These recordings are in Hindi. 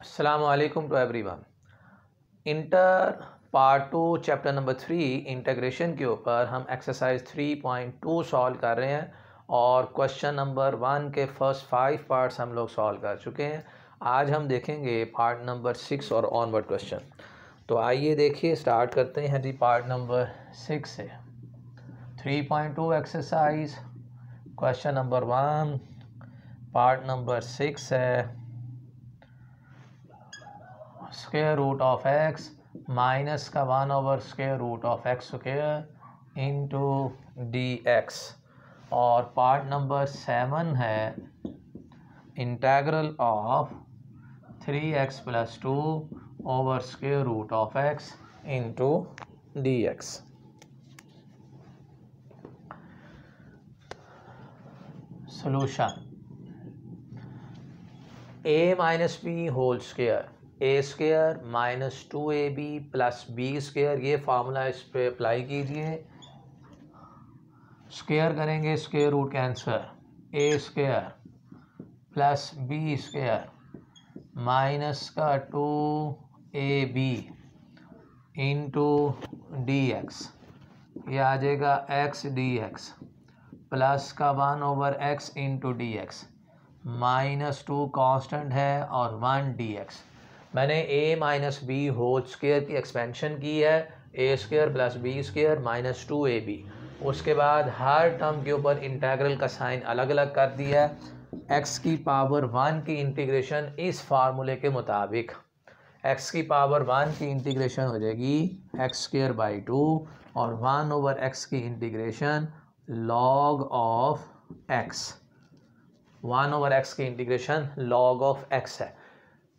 अस्सलाम वालेकुम to everyone. Inter part 2 chapter number 3 integration के ऊपर हम एक्सरसाइज 3.2 सॉल्व कर रहे हैं और क्वेश्चन नंबर 1 के फर्स्ट 5 पार्ट्स हम लोग सॉल्व कर चुके हैं। आज हम देखेंगे पार्ट नंबर 6 और ऑनवर्ड क्वेश्चन। तो आइए देखिए, स्टार्ट करते हैं जी पार्ट नंबर 6 से। 3.2 exercise question number 1 part number 6 है। Square root of X minus का 1 square root of X square into D X. और पार्ट नंबर 7 है integral of 3x + 2 over square root of X into D X. Solution a minus B whole square A square minus 2ab plus B square, ये फार्मूला इस पे अप्लाई कीजिए। स्क्वायर करेंगे, स्क्वायर रूट कैंसर, ए square plus B square minus का 2ab इंटू डी एक्स, ये आ जाएगा x डी एक्स प्लस का 1/x into D X minus 2 constant है और 1 डी एक्स। मैंने a minus B whole square की एक्सपेंशन की है, A square plus B square minus 2ab। उसके बाद हर टर्म के ऊपर इंटीग्रल का साइन अलग अलग कर दिया है। x की पावर 1 की इंटीग्रेशन इस फार्मूले के मुताबिक x की पावर 1 की इंटीग्रेशन हो जाएगी x²/2 और 1/x की integration log of x। 1/x की इंटीग्रेशन log ऑफ x है,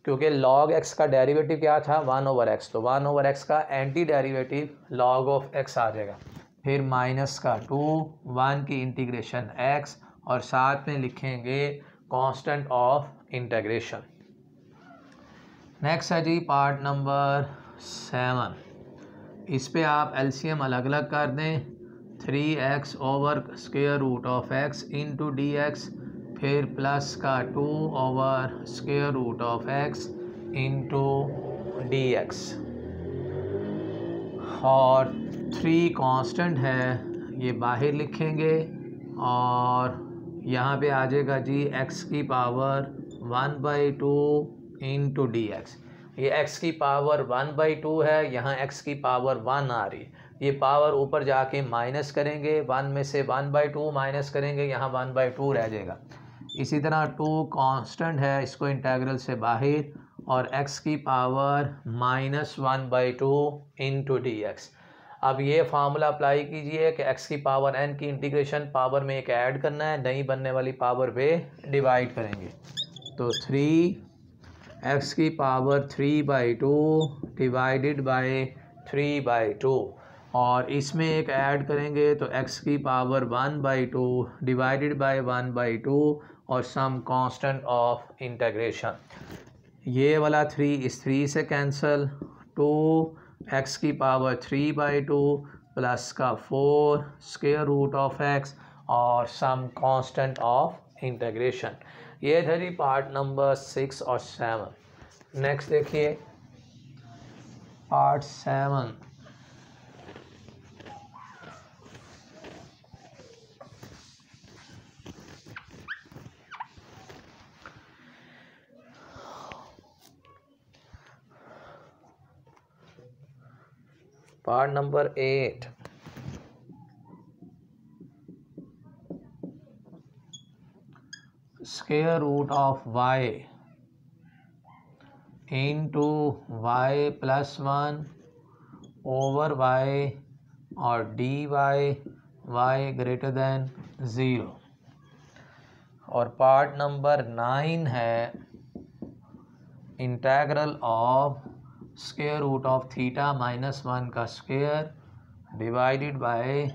क्योंकि log x का डेरिवेटिव क्या था 1/x, तो 1/x का anti derivative log of x आ जाएगा। फिर माइनस का 2 1 की इंटीग्रेशन x और साथ में लिखेंगे कांस्टेंट ऑफ इंटीग्रेशन। नेक्स्ट है जी पार्ट नंबर 7। इस पे आप एलसीएम अलग अलग कर दें। 3x over square root of x into D X, फिर प्लस का 2 over square root of x into D X और 3 कांस्टेंट है, ये बाहर लिखेंगे और यहाँ पे आ जाएगा जी x की पावर 1/2 इंटू डी एक्स। ये x की पावर 1/2 है, यहाँ x की पावर 1 आ रही है। ये पावर ऊपर जाके माइनस करेंगे, 1 में से 1/2 माइनस करेंगे, यहाँ 1/2 रह जाएगा। इसी तरह 2 कांस्टेंट है, इसको इंटीग्रल से बाहर और x की पावर -1/2 इंटू डी एक्स। अब ये फार्मूला अप्लाई कीजिए कि x की पावर n की इंटीग्रेशन पावर में एक ऐड करना है, नई बनने वाली पावर पे डिवाइड करेंगे। तो 3x की पावर 3/2 डिवाइडेड बाय 3/2 और इसमें एक ऐड करेंगे तो x की पावर 1/2 डिवाइडेड बाय 1/2 और सम कांस्टेंट ऑफ इंटीग्रेशन। ये वाला 3 इस 3 से कैंसिल, 2x की पावर 3/2 प्लस का 4 स्क्वायर रूट ऑफ x और सम कांस्टेंट ऑफ इंटीग्रेशन। ये था जी पार्ट नंबर 6 और 7। नेक्स्ट देखिए part 7। Part number 8। Square root of y into y plus 1 over y और dy y ग्रेटर देन 0। और पार्ट नंबर 9 है integral of square root of theta minus 1 का square divided by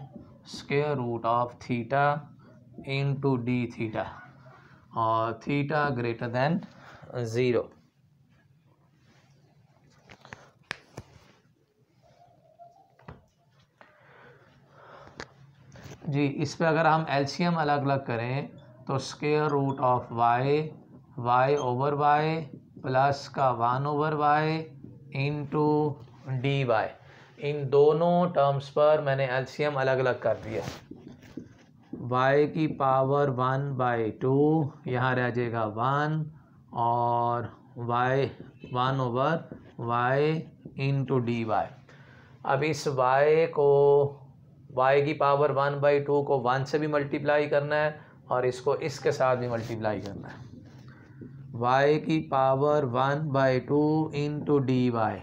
square root of theta into D theta और थीटा ग्रेटर देन 0। जी इस पे अगर हम एलसीएम अलग अलग करें तो square root of y over y plus का 1/y इंटू डी वाई। इन दोनों टर्म्स पर मैंने एलसीएम अलग अलग कर दिया। y की पावर 1/2 यहाँ रह जाएगा 1 और y 1/y into D Y. अब इस y को y की पावर 1/2 को 1 से भी मल्टीप्लाई करना है और इसको इसके साथ भी मल्टीप्लाई करना है। y की power 1/2 into D Y,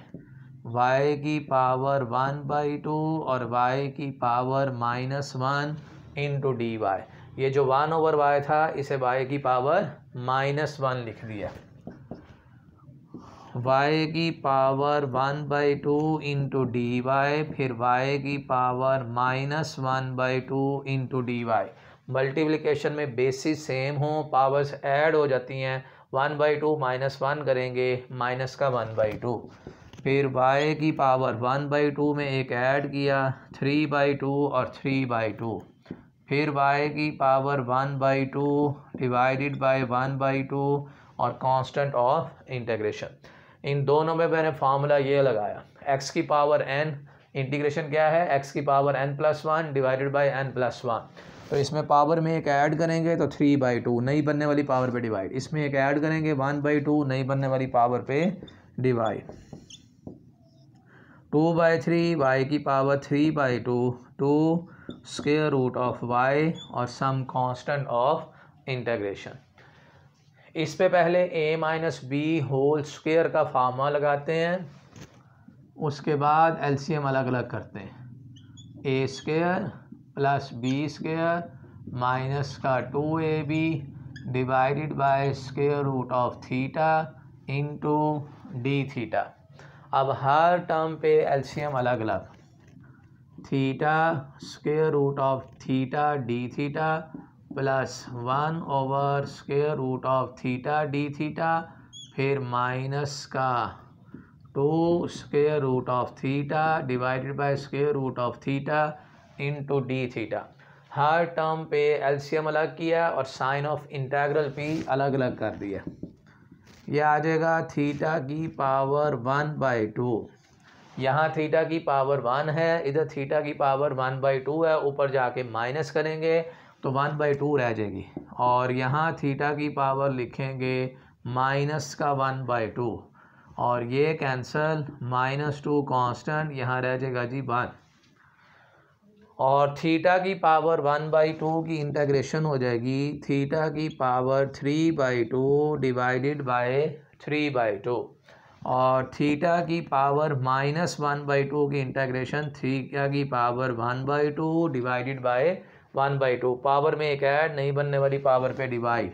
y की पावर 1/2 और y की पावर -1 इंटू डी वाई। ये जो 1/y था इसे y की पावर -1 लिख दिया। y की पावर 1/2 इंटू डी वाई, फिर y की power -1/2 into D Y. Multiplication में बेसिस सेम हो, पावर्स ऐड हो जाती हैं। 1/2 -1 करेंगे, माइनस का 1/2। फिर y की पावर 1/2 में एक ऐड किया 3/2 और 3/2। फिर y की पावर 1/2 डिवाइडेड बाय 1/2 और कांस्टेंट ऑफ इंटीग्रेशन। इन दोनों में मैंने फार्मूला ये लगाया, x की पावर n, इंटीग्रेशन क्या है, x की power n+1 divided by n+1। तो इसमें पावर में एक ऐड करेंगे तो 3/2 नई बनने वाली पावर पे डिवाइड, इसमें एक ऐड करेंगे 1/2 नई बनने वाली पावर पे डिवाइड। 2/3 y की power 3/2 2 square root of y और सम कांस्टेंट ऑफ इंटीग्रेशन। इस पे पहले a - b होल स्क्वायर का फार्मूला लगाते हैं, उसके बाद एलसीएम अलग अलग करते हैं। a square plus b square minus का 2ab divided by square root of theta into D theta. अब हर टर्म पे एलसीएम अलग अलग, theta square root of theta d theta plus 1 square root of theta d theta, फिर माइनस का 2 square root of theta divided by square root of theta into D theta. हर टर्म पे एलसीएम अलग किया और साइन ऑफ इंटीग्रल भी अलग अलग कर दिया। यह आ जाएगा थीटा की पावर 1/2। यहाँ थीटा की पावर 1 है, इधर थीटा की पावर 1/2 है, ऊपर जाके माइनस करेंगे तो 1/2 रह जाएगी और यहाँ थीटा की पावर लिखेंगे माइनस का 1/2 और ये कैंसल, -2 कांस्टेंट, यहाँ रह जाएगा जी 1 और थीटा की पावर 1/2 की इंटीग्रेशन हो जाएगी थीटा की पावर 3/2 डिवाइडेड बाय 3/2 और थीटा की पावर -1/2 की इंटीग्रेशन थीटा की पावर 1/2 डिवाइडेड बाय 1/2। पावर में एक ऐड, नहीं बनने वाली पावर पे डिवाइड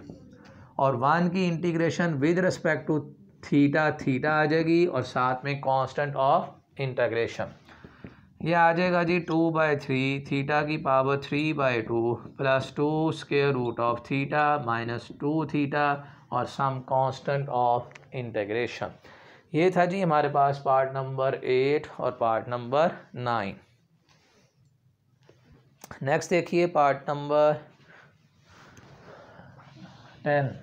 और 1 की integration with respect to theta theta आ जाएगी और साथ में कांस्टेंट ऑफ इंटीग्रेशन। ये आ जाएगा जी 2/3 थीटा की power 3/2 plus 2 square root of theta minus 2 theta और सम कांस्टेंट ऑफ इंटीग्रेशन। ये था जी हमारे पास पार्ट नंबर 8 और पार्ट नंबर 9। नेक्स्ट देखिए पार्ट नंबर 10।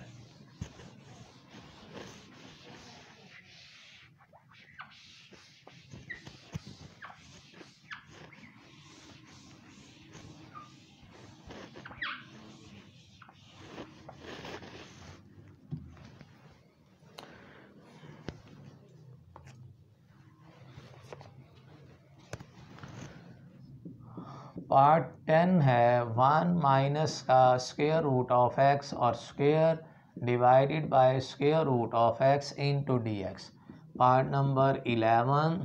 पार्ट 10 है 1 माइनस का स्क्वायर रूट ऑफ x और square divided by square root of x into D x. Part number 11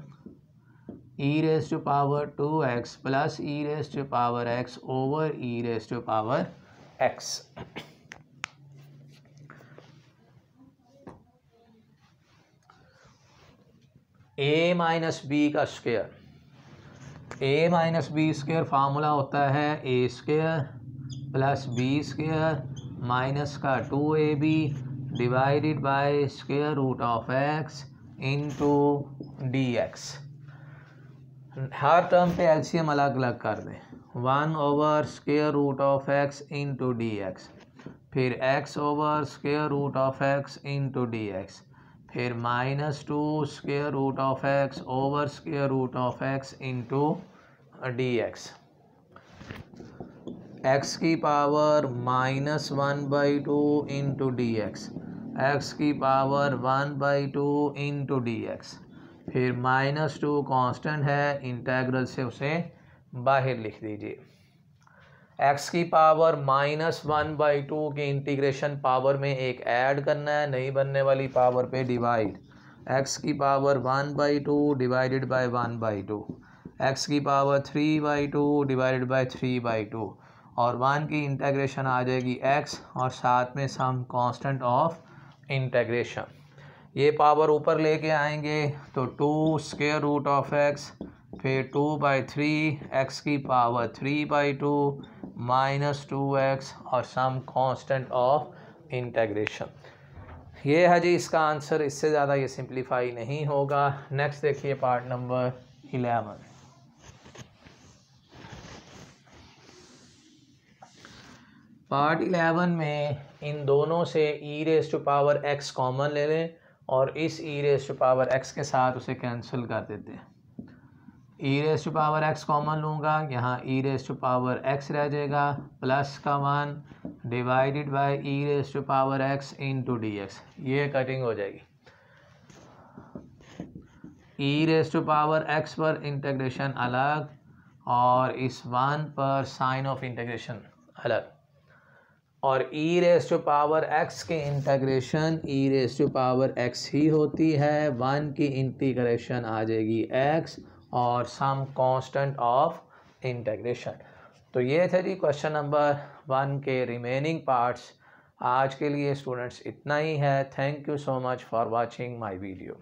e raise to power 2x plus e raise to power x over e raise to power x। a minus b का square, a minus b square formula होता है a square plus B square minus का 2ab divided by square root of x into D X. हर टर्म पे एलसीएम अलग अलग कर दें, 1 over square root of x into D X, फिर x over square root of x into D X, फिर -2 square root of X over square root of X into dx। X की power -1/2 into D X, X की पावर 1/2 इंटू डी एक्स। फिर -2 कांस्टेंट है, इंटेग्रल से उसे बाहर लिख दीजिए। एक्स की पावर -1/2 की इंटीग्रेशन पावर में एक ऐड करना है, नहीं बनने वाली पावर पे डिवाइड। एक्स की पावर 1/2 डिवाइडेड बाय 1/2, एक्स की पावर 3/2 डिवाइडेड बाय 3/2 और 1 की इंटीग्रेशन आ जाएगी एक्स और साथ में सम कांस्टेंट ऑफ इंटीग्रेशन। ये पावर ऊपर लेके आएंगे तो 2 स्क्वायर रूट ऑफ एक्स, फिर 2/3 एक्स की पावर 3/2 -2x और सम कांस्टेंट ऑफ इंटीग्रेशन। ये है जी इसका आंसर, इससे ज़्यादा ये सिंप्लीफाई नहीं होगा। नेक्स्ट देखिए पार्ट नंबर 11। पार्ट 11 में इन दोनों से e⁻x कॉमन ले लें और इस e⁻x के साथ उसे कैंसिल कर देते हैं। e⁻x कॉमन लूँगा, यहाँ e⁻x रह जाएगा, प्लस का 1 divided by e⁻x into dx। ये कटिंग हो जाएगी। e⁻x पर इंटीग्रेशन अलग और इस 1 पर साइन ऑफ इंटीग्रेशन अलग, और e⁻x की इंटीग्रेशन e⁻x ही होती है। 1 की इंटीग्रेशन आ जाएगी x और सम कांस्टेंट ऑफ इंटीग्रेशन। तो ये थे जी क्वेश्चन नंबर 1 के रिमेनिंग पार्ट्स। आज के लिए स्टूडेंट्स इतना ही है। Thank you so much for watching my video.